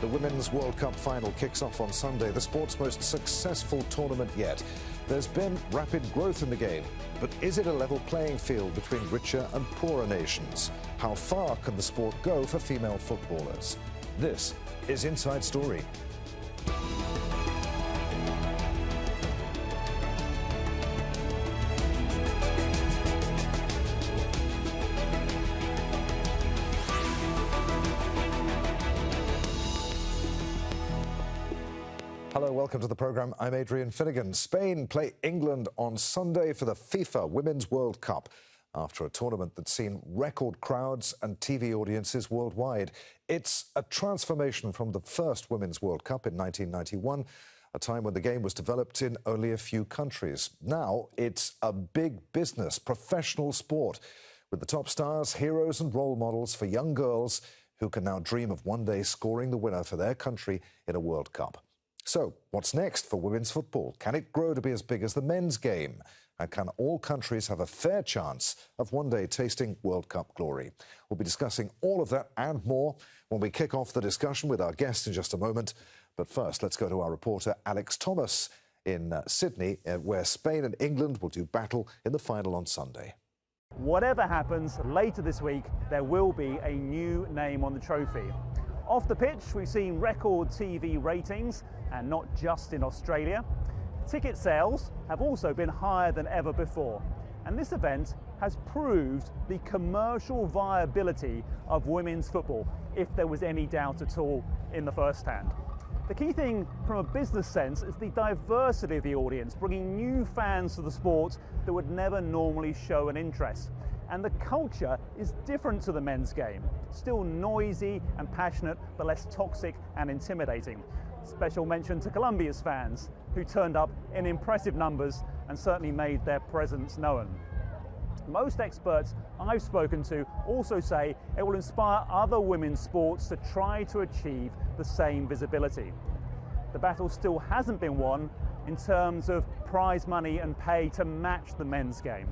The Women's World Cup final kicks off on Sunday, the sport's most successful tournament yet. There's been rapid growth in the game, but is it a level playing field between richer and poorer nations? How far can the sport go for female footballers? This is Inside Story. Hello, welcome to the programme. I'm Adrian Finighan. Spain play England on Sunday for the FIFA Women's World Cup after a tournament that's seen record crowds and TV audiences worldwide. It's a transformation from the first Women's World Cup in 1991, a time when the game was developed in only a few countries. Now it's a big business, professional sport, with the top stars, heroes and role models for young girls who can now dream of one day scoring the winner for their country in a World Cup. So, what's next for women's football? Can it grow to be as big as the men's game? And can all countries have a fair chance of one day tasting World Cup glory? We'll be discussing all of that and more when we kick off the discussion with our guests in just a moment. But first, let's go to our reporter Alex Thomas in Sydney, where Spain and England will do battle in the final on Sunday. Whatever happens later this week, there will be a new name on the trophy. Off the pitch, we've seen record TV ratings, and not just in Australia. Ticket sales have also been higher than ever before. And this event has proved the commercial viability of women's football, if there was any doubt at all in the first hand. The key thing from a business sense is the diversity of the audience, bringing new fans to the sport that would never normally show an interest. And the culture is different to the men's game. Still noisy and passionate, but less toxic and intimidating. Special mention to Colombia's fans, who turned up in impressive numbers and certainly made their presence known. Most experts I've spoken to also say it will inspire other women's sports to try to achieve the same visibility. The battle still hasn't been won in terms of prize money and pay to match the men's game,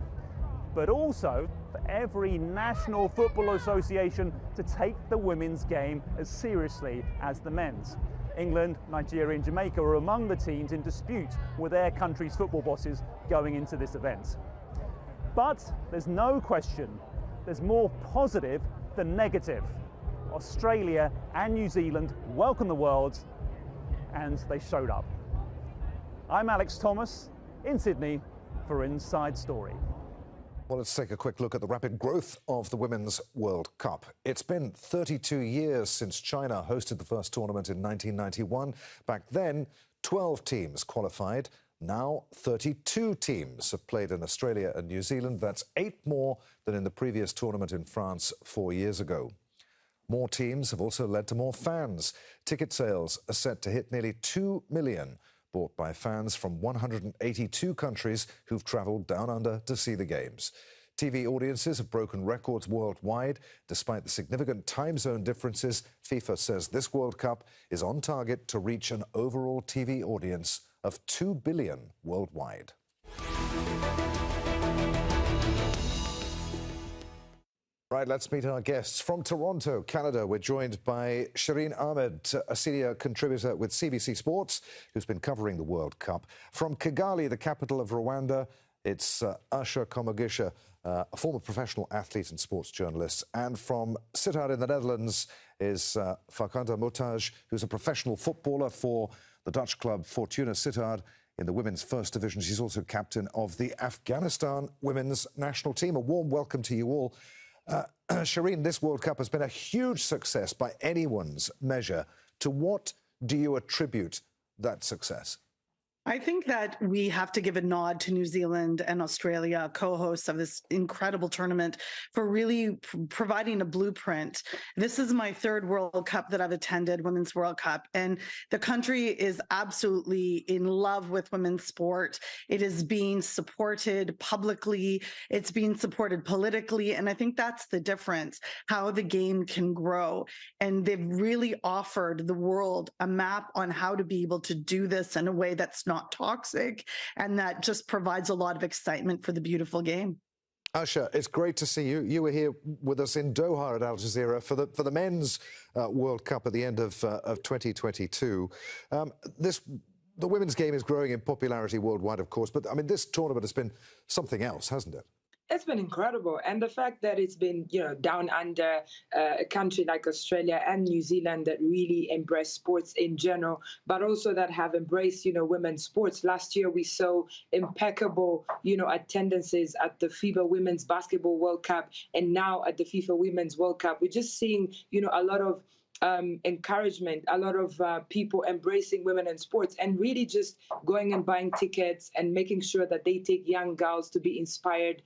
but also for every National Football Association to take the women's game as seriously as the men's. England, Nigeria and Jamaica are among the teams in dispute with their country's football bosses going into this event. But there's no question there's more positive than negative. Australia and New Zealand welcomed the Worlds, and they showed up. I'm Alex Thomas in Sydney for Inside Story. Well, let's take a quick look at the rapid growth of the Women's World Cup. It's been 32 years since China hosted the first tournament in 1991. Back then, 12 teams qualified. Now, 32 teams have played in Australia and New Zealand. That's 8 more than in the previous tournament in France 4 years ago. More teams have also led to more fans. Ticket sales are set to hit nearly 2 million, bought by fans from 182 countries who've travelled down under to see the games. TV audiences have broken records worldwide. Despite the significant time zone differences, FIFA says this World Cup is on target to reach an overall TV audience of 2 billion worldwide. Right, let's meet our guests. From Toronto, Canada, we're joined by Shireen Ahmed, a senior contributor with CBC Sports, who's been covering the World Cup. From Kigali, the capital of Rwanda, it's Usher Komugisha, a former professional athlete and sports journalist. And from Sittard in the Netherlands is Farkhunda Muhtaj, who's a professional footballer for the Dutch club Fortuna Sittard in the women's first division. She's also captain of the Afghanistan women's national team. A warm welcome to you all. Shireen, this World Cup has been a huge success by anyone's measure. To what do you attribute that success? I think that we have to give a nod to New Zealand and Australia, co-hosts of this incredible tournament, for really providing a blueprint. This is my third World Cup that I've attended, Women's World Cup, and the country is absolutely in love with women's sport. It is being supported publicly, it's being supported politically, and I think that's the difference, how the game can grow. And they've really offered the world a map on how to be able to do this in a way that's not toxic, and that just provides a lot of excitement for the beautiful game. Usher, it's great to see you. You were here with us in Doha at Al Jazeera for the men's World Cup at the end of 2022. The women's game is growing in popularity worldwide, of course, but I mean, this tournament has been something else, hasn't it? It's been incredible. And the fact that it's been, down under a country like Australia and New Zealand that really embrace sports in general, but also that have embraced, women's sports. Last year, we saw impeccable, attendances at the FIBA Women's Basketball World Cup and now at the FIFA Women's World Cup. We're just seeing, a lot of encouragement, a lot of people embracing women in sports and really just going and buying tickets and making sure that they take young girls to be inspired,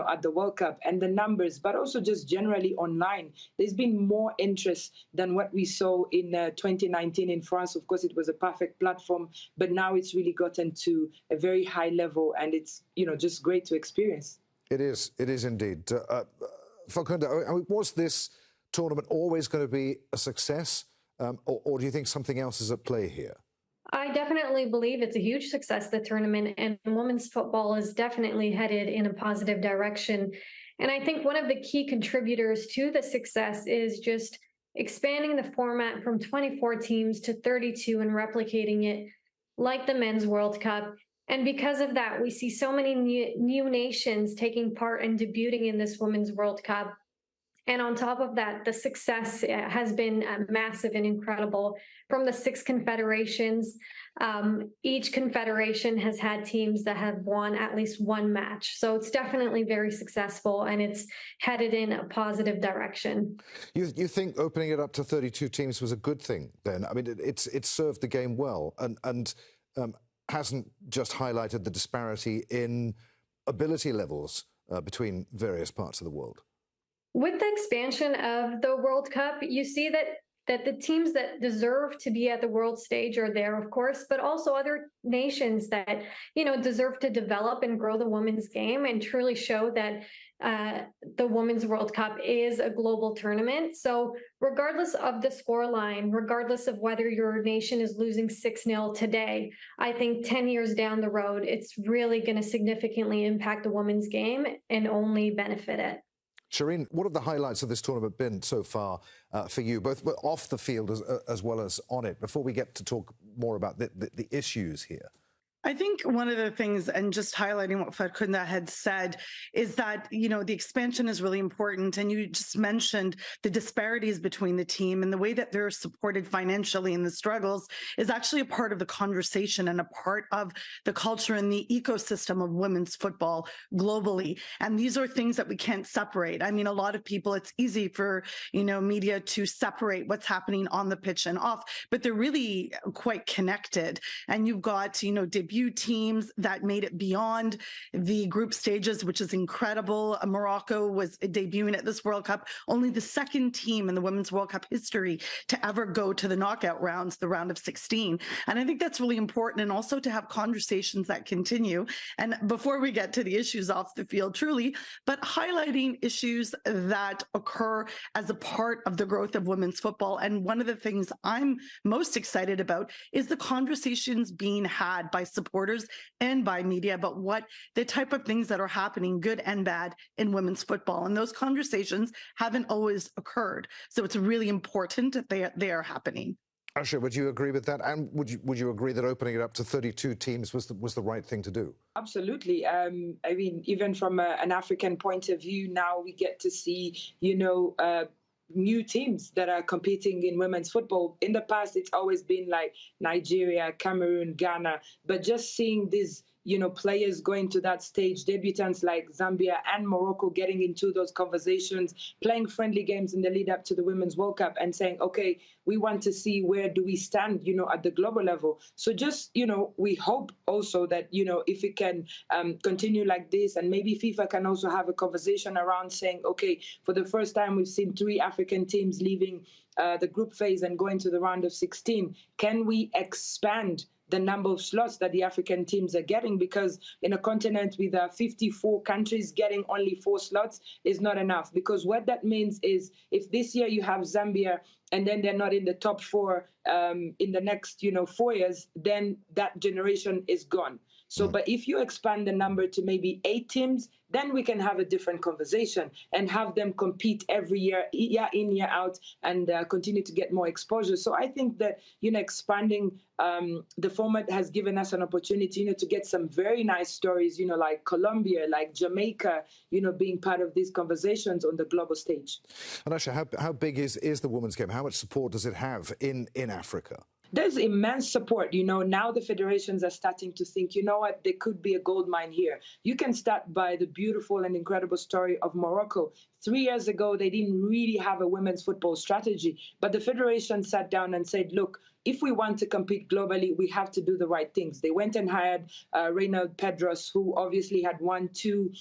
at the World Cup. And the numbers, but also just generally online, there's been more interest than what we saw in 2019 in France. Of course, it was a perfect platform, but now it's really gotten to a very high level and it's, just great to experience. It is indeed. Farkhunda, was this tournament always going to be a success, or do you think something else is at play here? I definitely believe it's a huge success, the tournament, and women's football is definitely headed in a positive direction. And I think one of the key contributors to the success is just expanding the format from 24 teams to 32 and replicating it like the Men's World Cup. And because of that, we see so many new nations taking part and debuting in this Women's World Cup. And on top of that, the success has been massive and incredible. From the 6 confederations, each confederation has had teams that have won at least one match. So it's definitely very successful and it's headed in a positive direction. You think opening it up to 32 teams was a good thing then? I mean, it's served the game well and hasn't just highlighted the disparity in ability levels between various parts of the world. With the expansion of the World Cup, you see that the teams that deserve to be at the world stage are there, of course, but also other nations that, deserve to develop and grow the women's game and truly show that the Women's World Cup is a global tournament. So regardless of the scoreline, regardless of whether your nation is losing 6-0 today, I think 10 years down the road, it's really going to significantly impact the women's game and only benefit it. Shireen, what have the highlights of this tournament been so far for you, both off the field as well as on it, before we get to talk more about the issues here? I think one of the things, and just highlighting what Farkhunda had said, is that, the expansion is really important. And you just mentioned the disparities between the team and the way that they're supported financially in the struggles is actually a part of the conversation and a part of the culture and the ecosystem of women's football globally. And these are things that we can't separate. I mean, a lot of people, it's easy for, media to separate what's happening on the pitch and off, but they're really quite connected. And you've got, debut teams that made it beyond the group stages, which is incredible. Morocco was debuting at this World Cup, only the second team in the Women's World Cup history to ever go to the knockout rounds, the round of 16. And I think that's really important, and also to have conversations that continue. And before we get to the issues off the field, truly, but highlighting issues that occur as a part of the growth of women's football. And one of the things I'm most excited about is the conversations being had by supporters and by media about what the type of things that are happening, good and bad, in women's football. And those conversations haven't always occurred. So it's really important that they are happening. Usher, would you agree with that? And would you agree that opening it up to 32 teams was the right thing to do? Absolutely. I mean, even from an African point of view, now we get to see, new teams that are competing in women's football. In the past, it's always been like Nigeria, Cameroon, Ghana, but just seeing these players going to that stage, debutants like Zambia and Morocco getting into those conversations, playing friendly games in the lead up to the Women's World Cup and saying, okay, we want to see where do we stand, at the global level. So just, we hope also that, if it can continue like this, and maybe FIFA can also have a conversation around saying, okay, for the first time, we've seen 3 African teams leaving the group phase and going to the round of 16. Can we expand the number of slots that the African teams are getting? Because in a continent with 54 countries, getting only 4 slots is not enough. Because what that means is, if this year you have Zambia and then they're not in the top 4 in the next 4 years, then that generation is gone. So, but if you expand the number to maybe 8 teams, then we can have a different conversation and have them compete every year in, year out, and continue to get more exposure. So I think that, expanding the format has given us an opportunity, to get some very nice stories, like Colombia, like Jamaica, being part of these conversations on the global stage. And Usher, how big is the women's game? How much support does it have in Africa? There's immense support. Now the federations are starting to think, what, there could be a gold mine here. You can start by the beautiful and incredible story of Morocco. 3 years ago, they didn't really have a women's football strategy, but the federation sat down and said, look, if we want to compete globally, we have to do the right things. They went and hired Reynald Pedros, who obviously had won 2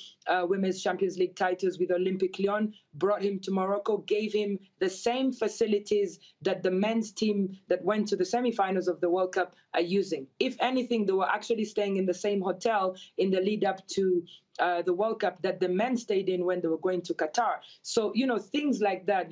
Women's Champions League titles with Olympique Lyon, brought him to Morocco, gave him the same facilities that the men's team that went to the semifinals of the World Cup are using. If anything, they were actually staying in the same hotel in the lead up to the World Cup that the men stayed in when they were going to Qatar. So, things like that,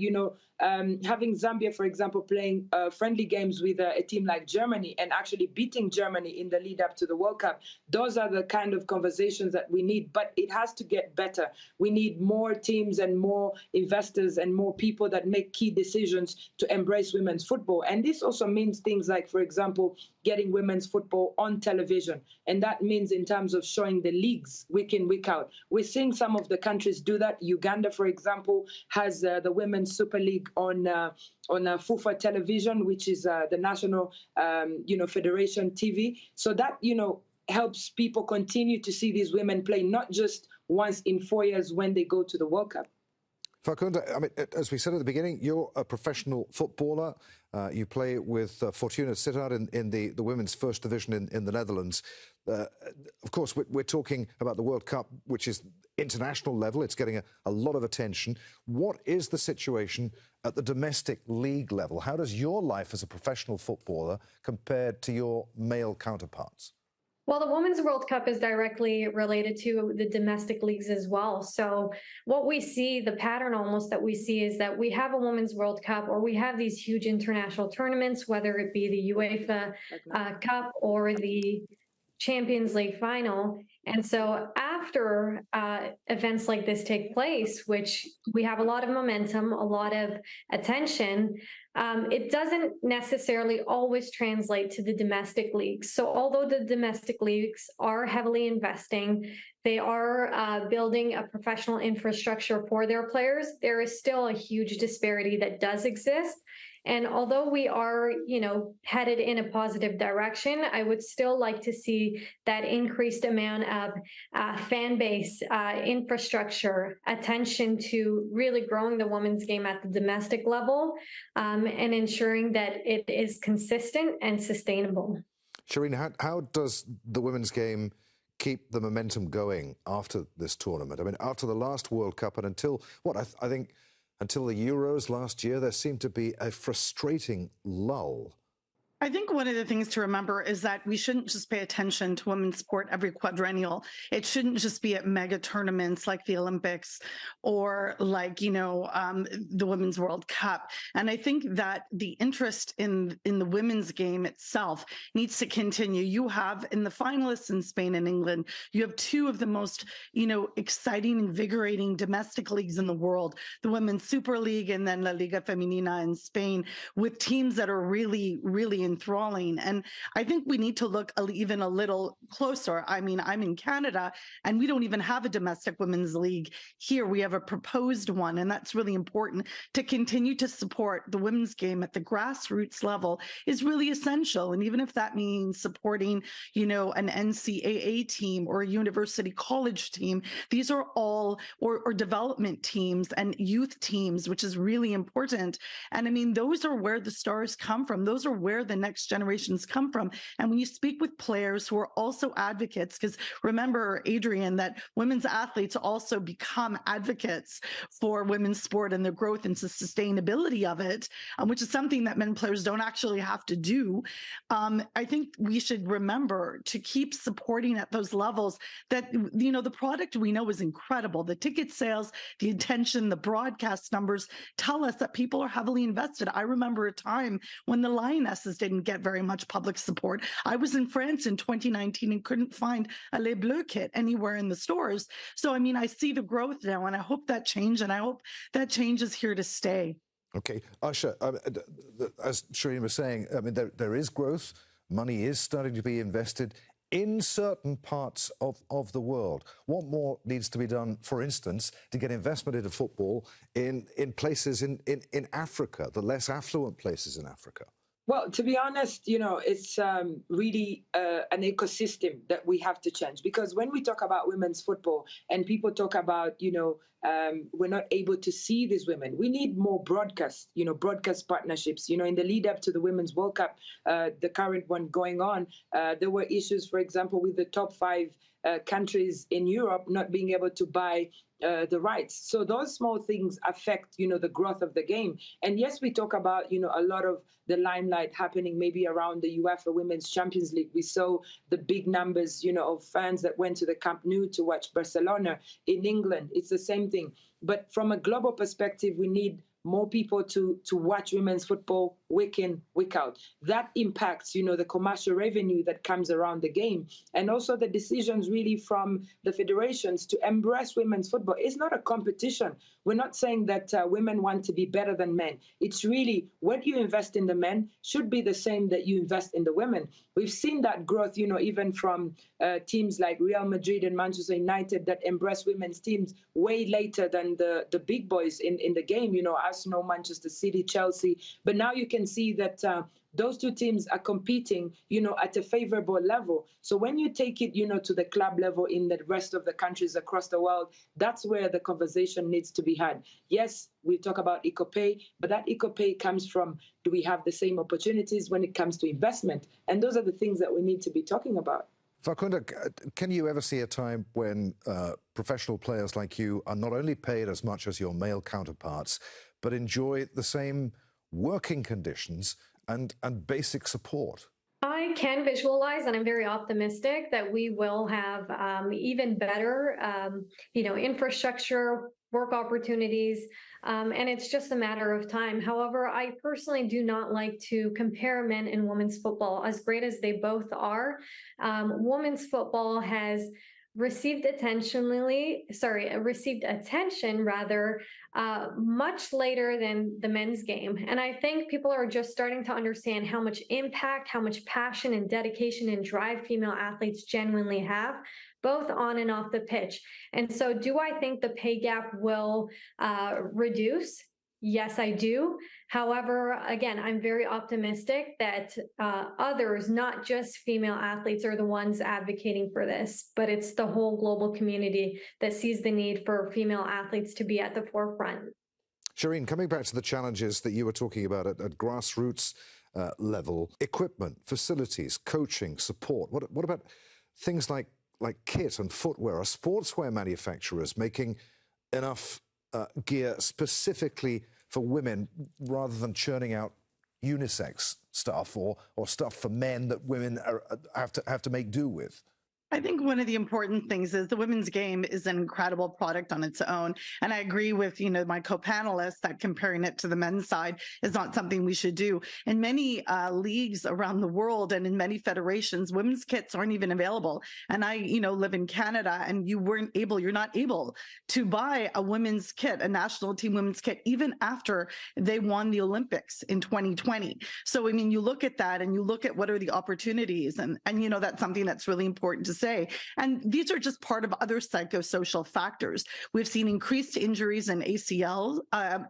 having Zambia, for example, playing friendly games with a team like Germany and actually beating Germany in the lead up to the World Cup. Those are the kind of conversations that we need, but it has to get better. We need more teams and more investors and more people that make key decisions to embrace women's football. And this also means things like, for example, getting women's football on television. And that means in terms of showing the leagues week in, week out. We're seeing some of the countries do that. Uganda, for example, has the Women's Super League on FIFA television, which is the national, federation TV. So that, helps people continue to see these women play, not just once in 4 years when they go to the World Cup. Farkhunda, I mean, as we said at the beginning, you're a professional footballer. You play with Fortuna Sittard in the women's first division in the Netherlands. Of course, we're talking about the World Cup, which is international level. It's getting a lot of attention. What is the situation at the domestic league level? How does your life as a professional footballer compare to your male counterparts? Well, the Women's World Cup is directly related to the domestic leagues as well. So what we see, the pattern almost that we see, is that we have a Women's World Cup, or we have these huge international tournaments, whether it be the UEFA Cup or the Champions League final. And so after events like this take place, which we have a lot of momentum, a lot of attention, it doesn't necessarily always translate to the domestic leagues. So although the domestic leagues are heavily investing, they are building a professional infrastructure for their players, there is still a huge disparity that does exist. And although we are, headed in a positive direction, I would still like to see that increased amount of fan base, infrastructure, attention to really growing the women's game at the domestic level, and ensuring that it is consistent and sustainable. Shireen, how does the women's game keep the momentum going after this tournament? I mean, after the last World Cup and until, I think until the Euros last year, there seemed to be a frustrating lull. I think one of the things to remember is that we shouldn't just pay attention to women's sport every quadrennial. It shouldn't just be at mega tournaments like the Olympics or like, the Women's World Cup. And I think that the interest in the women's game itself needs to continue. You have in the finalists in Spain and England, you have 2 of the most, exciting, invigorating domestic leagues in the world, the Women's Super League and then La Liga Femenina in Spain, with teams that are really, really enthralling. And I think we need to look even a little closer. I mean, I'm in Canada and we don't even have a domestic women's league here. We have a proposed one, and that's really important. To continue to support the women's game at the grassroots level is really essential. And even if that means supporting, an NCAA team or a university college team, these are all, or development teams and youth teams, which is really important. And I mean, those are where the stars come from. Those are where the next generations come from. And when you speak with players who are also advocates, because remember, Adrian, that women's athletes also become advocates for women's sport and the growth and sustainability of it, which is something that men players don't actually have to do. I think we should remember to keep supporting at those levels that, the product we know is incredible. The ticket sales, the attention, the broadcast numbers tell us that people are heavily invested. I remember a time when the Lionesses didn't get very much public support. I was in France in 2019 and couldn't find a Les Bleus kit anywhere in the stores. So, I mean, I see the growth now, and I hope that change, and I hope that change is here to stay. Okay, Usher, as Shireen was saying, I mean, there is growth. Money is starting to be invested in certain parts of the world. What more needs to be done, for instance, to get investment into football in places in Africa, the less affluent places in Africa? Well, to be honest, it's really an ecosystem that we have to change. Because when we talk about women's football and people talk about, we're not able to see these women, we need more broadcast partnerships. In the lead up to the Women's World Cup, the current one going on, there were issues, for example, with the top 5 countries in Europe not being able to buy the rights. So those small things affect, the growth of the game. And yes, we talk about, a lot of the limelight happening maybe around the UEFA Women's Champions League. We saw the big numbers, of fans that went to the Camp Nou to watch Barcelona. In England, it's the same thing. But from a global perspective, we need more people to watch women's football week in, week out. That impacts, the commercial revenue that comes around the game. And also the decisions really from the federations to embrace women's football. It's not a competition. We're not saying that women want to be better than men. It's really what you invest in the men should be the same that you invest in the women. We've seen that growth, even from teams like Real Madrid and Manchester United that embrace women's teams way later than the big boys in the game, Arsenal, Manchester City, Chelsea. But now you can see that those two teams are competing, at a favorable level. So when you take it, to the club level in the rest of the countries across the world, that's where the conversation needs to be had. Yes, we talk about equal pay, but that equal pay comes from, do we have the same opportunities when it comes to investment? And those are the things that we need to be talking about. Farkhunda, can you ever see a time when professional players like you are not only paid as much as your male counterparts, but enjoy the same working conditions and basic support? I can visualize, and I'm very optimistic that we will have even better, infrastructure, work opportunities, and it's just a matter of time. However, I personally do not like to compare men and women's football. As great as they both are, women's football has received attention much later than the men's game. And I think people are just starting to understand how much impact, how much passion and dedication and drive female athletes genuinely have, both on and off the pitch. And so do I think the pay gap will reduce? Yes, I do. However, again, I'm very optimistic that others, not just female athletes, are the ones advocating for this, but it's the whole global community that sees the need for female athletes to be at the forefront. Shireen, coming back to the challenges that you were talking about at grassroots level, equipment, facilities, coaching, support, what about things like kit and footwear? Are sportswear manufacturers making enough gear specifically for women rather than churning out unisex stuff or stuff for men that women have to make do with? I think one of the important things is the women's game is an incredible product on its own. And I agree with, my co-panelists that comparing it to the men's side is not something we should do. In many leagues around the world and in many federations, women's kits aren't even available. And I, live in Canada, and you're not able to buy a women's kit, a national team women's kit, even after they won the Olympics in 2020. So, you look at that and you look at what are the opportunities, and that's something that's really important to say. And these are just part of other psychosocial factors. We've seen increased injuries in ACL,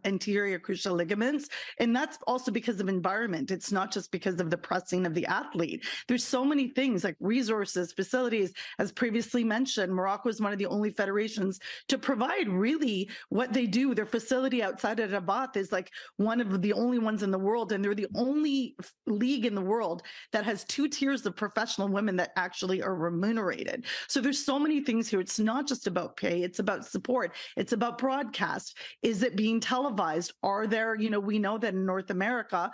anterior cruciate ligaments, and that's also because of environment. It's not just because of the pressing of the athlete. There's so many things like resources, facilities. As previously mentioned, Morocco is one of the only federations to provide really what they do. Their facility outside of Rabat is like one of the only ones in the world, and they're the only league in the world that has 2 tiers of professional women that actually are remunerated. So there's so many things here. It's not just about pay. It's about support. It's about broadcast. Is it being televised? Are there, we know that in North America,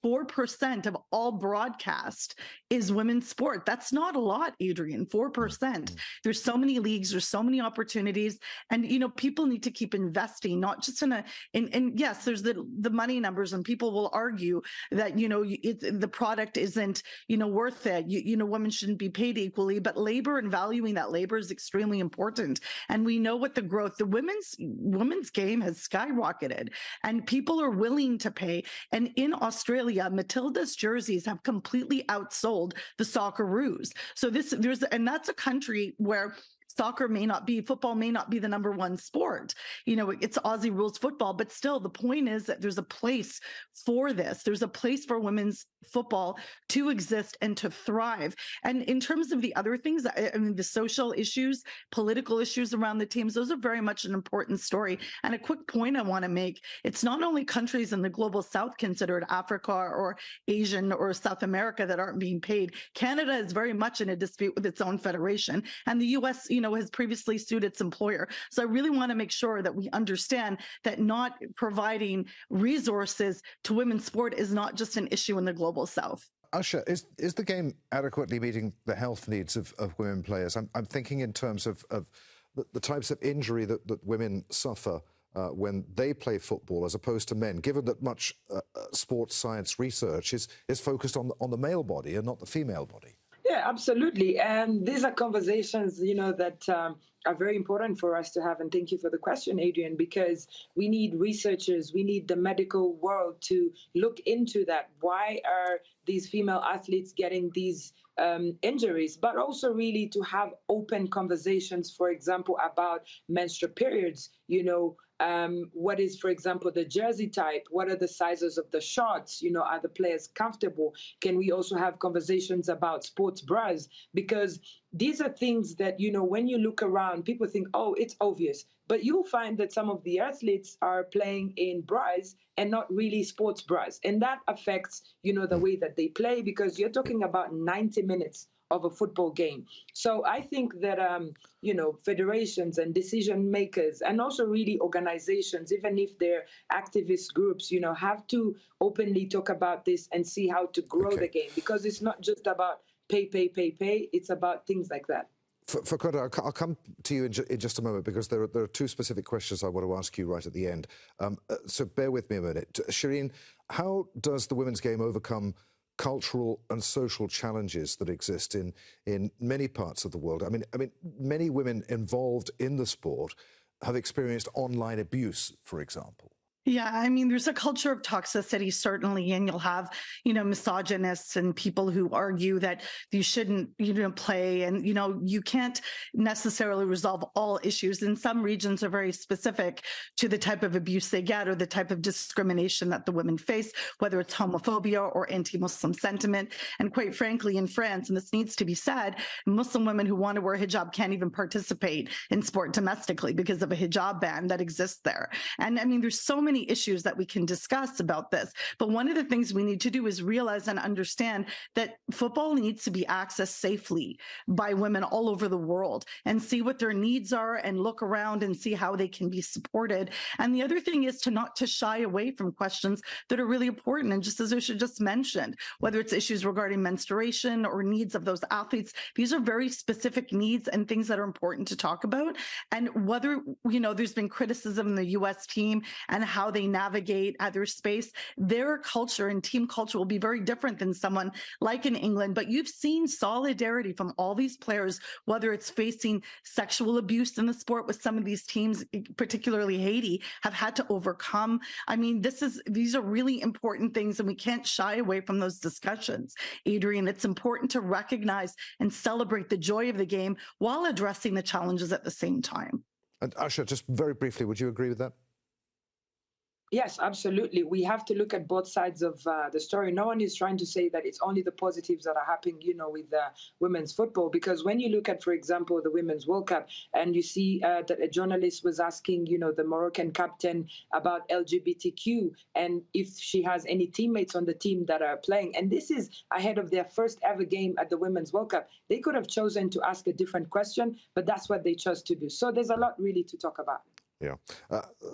4% of all broadcast is women's sport. That's not a lot, Adrian, 4%. There's so many leagues, there's so many opportunities. And, people need to keep investing, not just in yes, there's the money numbers, and people will argue that, the product isn't, worth it. Women shouldn't be paid equally, but labor and valuing that labor is extremely important. And we know what the growth, the women's game has skyrocketed, and people are willing to pay. And in Australia, Matilda's jerseys have completely outsold the Socceroos. So that's a country where football may not be the number one sport. It's Aussie rules football, but still the point is that there's a place for this. There's a place for women's football to exist and to thrive. And in terms of the other things, the social issues, political issues around the teams, those are very much an important story. And a quick point I want to make, it's not only countries in the global south considered Africa or Asian or South America that aren't being paid. Canada is very much in a dispute with its own federation. And the US, has previously sued its employer. So I really want to make sure that we understand that not providing resources to women's sport is not just an issue in the global south. Usher, is the game adequately meeting the health needs of women players? I'm thinking in terms of the types of injury that women suffer when they play football as opposed to men, given that much sports science research is focused on the male body and not the female body. Yeah, absolutely. And these are conversations, that are very important for us to have. And thank you for the question, Adrian, because we need researchers, we need the medical world to look into that. Why are these female athletes getting these injuries? But also really to have open conversations, for example, about menstrual periods, what is, for example, the jersey type? What are the sizes of the shorts? Are the players comfortable? Can we also have conversations about sports bras? Because these are things that, when you look around, people think, oh, it's obvious. But you'll find that some of the athletes are playing in bras and not really sports bras. And that affects, the way that they play, because you're talking about 90 minutes of a football game. So I think that, federations and decision makers, and also really organizations, even if they're activist groups, have to openly talk about this and see how to grow the game, because it's not just about pay. It's about things like that. Farkhunda, I'll come to you in just a moment, because there are two specific questions I want to ask you right at the end. So bear with me a minute. Shireen, how does the women's game overcome cultural and social challenges that exist in many parts of the world? I mean, many women involved in the sport have experienced online abuse, for example. Yeah, there's a culture of toxicity, certainly, and you'll have, misogynists and people who argue that you shouldn't, play, and, you can't necessarily resolve all issues. And some regions are very specific to the type of abuse they get or the type of discrimination that the women face, whether it's homophobia or anti-Muslim sentiment. And quite frankly, in France, and this needs to be said, Muslim women who want to wear hijab can't even participate in sport domestically because of a hijab ban that exists there. And there's so many issues that we can discuss about this. But one of the things we need to do is realize and understand that football needs to be accessed safely by women all over the world, and see what their needs are and look around and see how they can be supported. And the other thing is to shy away from questions that are really important. And just as Usher just mentioned, whether it's issues regarding menstruation or needs of those athletes, these are very specific needs and things that are important to talk about. And whether, there's been criticism in the US team and how they navigate their space, their culture and team culture will be very different than someone like in England. But you've seen solidarity from all these players, whether it's facing sexual abuse in the sport, with some of these teams, particularly Haiti, have had to overcome. These are really important things, and we can't shy away from those discussions. Adrian, it's important to recognize and celebrate the joy of the game while addressing the challenges at the same time. And Usher, just very briefly, would you agree with that? Yes, absolutely. We have to look at both sides of the story. No one is trying to say that it's only the positives that are happening, with women's football. Because when you look at, for example, the Women's World Cup, and you see that a journalist was asking, the Moroccan captain about LGBTQ and if she has any teammates on the team that are playing. And this is ahead of their first ever game at the Women's World Cup. They could have chosen to ask a different question, but that's what they chose to do. So there's a lot really to talk about. Yeah.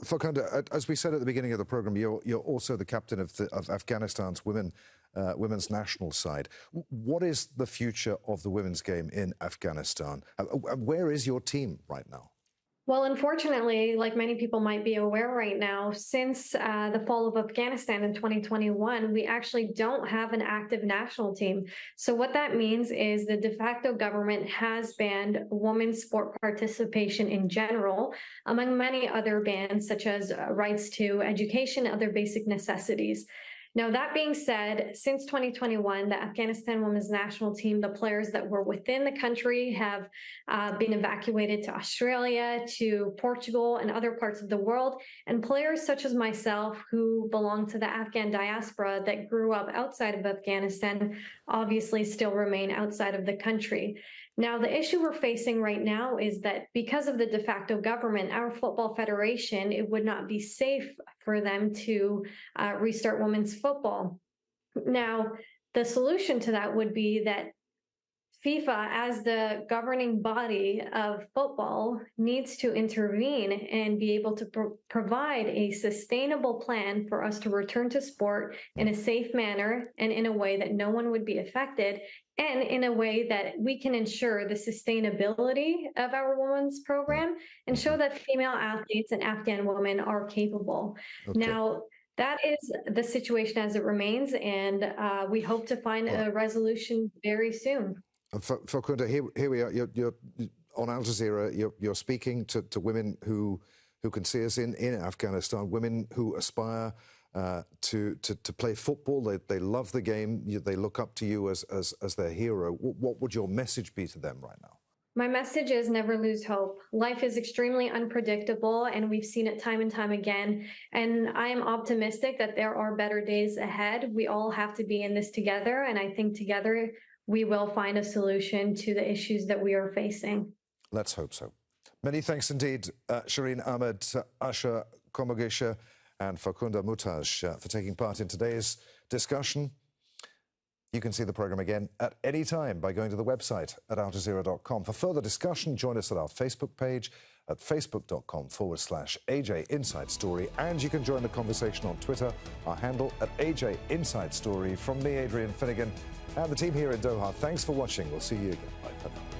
Farkhunda, as we said at the beginning of the program, you're also the captain of Afghanistan's women's national side. What is the future of the women's game in Afghanistan? Where is your team right now? Well, unfortunately, like many people might be aware right now, since the fall of Afghanistan in 2021, we actually don't have an active national team. So what that means is the de facto government has banned women's sport participation in general, among many other bans, such as rights to education, other basic necessities. Now, that being said, since 2021, the Afghanistan women's national team, the players that were within the country have been evacuated to Australia, to Portugal, and other parts of the world. And players such as myself, who belong to the Afghan diaspora that grew up outside of Afghanistan, obviously still remain outside of the country. Now, the issue we're facing right now is that because of the de facto government, our football federation, it would not be safe for them to restart women's football. Now, the solution to that would be that FIFA, as the governing body of football, needs to intervene and be able to provide a sustainable plan for us to return to sport in a safe manner and in a way that no one would be affected, and in a way that we can ensure the sustainability of our women's program and show that female athletes and Afghan women are capable. Okay. Now, that is the situation as it remains, and we hope to find a resolution very soon. Farkhunda, here we are. You're on Al Jazeera. You're speaking to women who can see us in Afghanistan. Women who aspire to play football. They love the game. They look up to you as their hero. What would your message be to them right now? My message is never lose hope. Life is extremely unpredictable, and we've seen it time and time again. And I am optimistic that there are better days ahead. We all have to be in this together, and I think together we will find a solution to the issues that we are facing. Let's hope so. Many thanks indeed, Shireen Ahmed, Usher Komugisha, and Farkhunda Muhtaj for taking part in today's discussion. You can see the program again at any time by going to the website at aljazeera.com. For further discussion, join us at our Facebook page at facebook.com/AJ Inside Story. And you can join the conversation on Twitter, our handle at AJ Inside Story. From me, Adrian Finighan, and the team here in Doha, thanks for watching. We'll see you again. Bye for now.